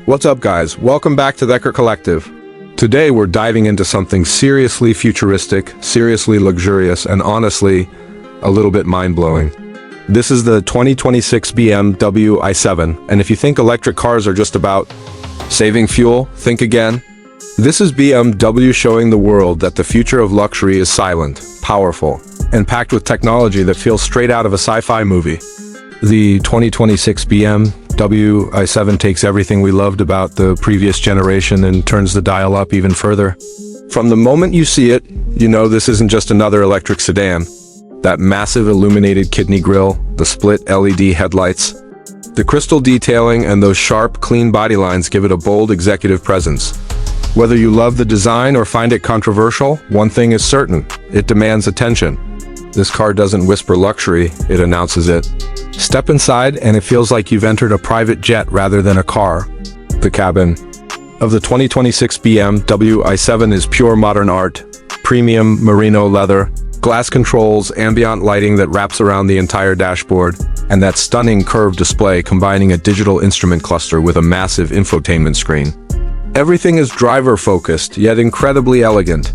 What's up guys, welcome back to the Collective. Today we're diving into something seriously futuristic, seriously luxurious, and honestly, a little bit mind-blowing. This is the 2026 BMW i7, and if you think electric cars are just about saving fuel, think again. This is BMW showing the world that the future of luxury is silent, powerful, and packed with technology that feels straight out of a sci-fi movie. The 2026 BMW i7 takes everything we loved about the previous generation and turns the dial up even further. From the moment you see it, you know this isn't just another electric sedan. That massive illuminated kidney grille, the split LED headlights, the crystal detailing, and those sharp, clean body lines give it a bold executive presence. Whether you love the design or find it controversial, one thing is certain: it demands attention. This car doesn't whisper luxury, it announces it. Step inside and it feels like you've entered a private jet rather than a car. The cabin of the 2026 BMW i7 is pure modern art. Premium merino leather, glass controls, ambient lighting that wraps around the entire dashboard, and that stunning curved display combining a digital instrument cluster with a massive infotainment screen. Everything is driver-focused, yet incredibly elegant.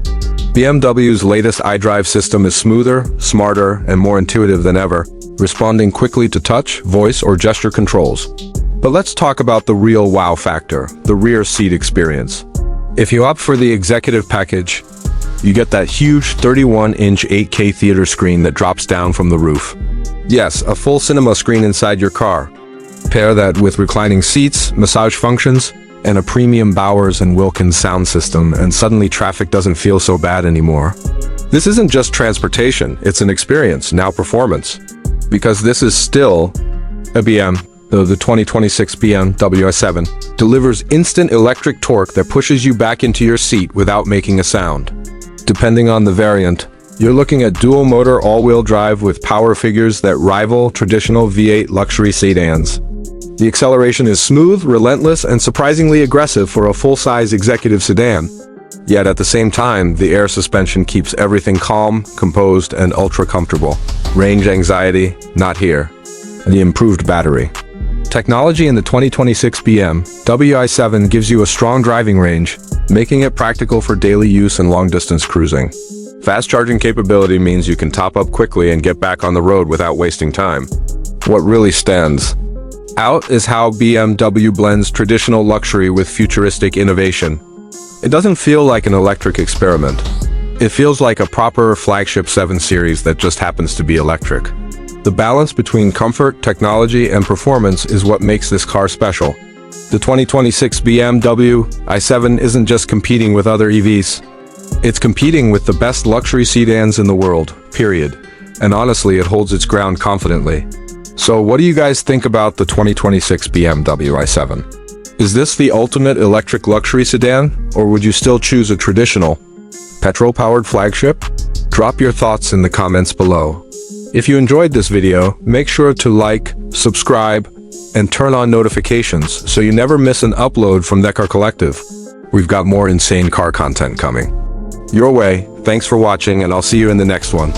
BMW's latest iDrive system is smoother, smarter, and more intuitive than ever, responding quickly to touch, voice, or gesture controls. But let's talk about the real wow factor, the rear seat experience. If you opt for the executive package, you get that huge 31-inch 8K theater screen that drops down from the roof. Yes, a full cinema screen inside your car. Pair that with reclining seats, massage functions, and a premium Bowers & Wilkins sound system, and suddenly traffic doesn't feel so bad anymore. This isn't just transportation, it's an experience, now performance. Because this is still a BM, though the 2026 BMW i7 delivers instant electric torque that pushes you back into your seat without making a sound. Depending on the variant, you're looking at dual-motor all-wheel drive with power figures that rival traditional V8 luxury sedans. The acceleration is smooth, relentless, and surprisingly aggressive for a full-size executive sedan. Yet at the same time, the air suspension keeps everything calm, composed, and ultra-comfortable. Range anxiety, not here. The improved battery. Technology in the 2026 BMW i7 gives you a strong driving range, making it practical for daily use and long-distance cruising. Fast charging capability means you can top up quickly and get back on the road without wasting time. What really stands out is how BMW blends traditional luxury with futuristic innovation. It doesn't feel like an electric experiment. It feels like a proper flagship 7 Series that just happens to be electric. The balance between comfort, technology, and performance is what makes this car special. The 2026 BMW i7 isn't just competing with other EVs. It's competing with the best luxury sedans in the world, period. And honestly, it holds its ground confidently. So what do you guys think about the 2026 BMW i7? Is this the ultimate electric luxury sedan, or would you still choose a traditional, petrol-powered flagship? Drop your thoughts in the comments below. If you enjoyed this video, make sure to like, subscribe, and turn on notifications so you never miss an upload from the Collective. We've got more insane car content coming your way. Thanks for watching, and I'll see you in the next one.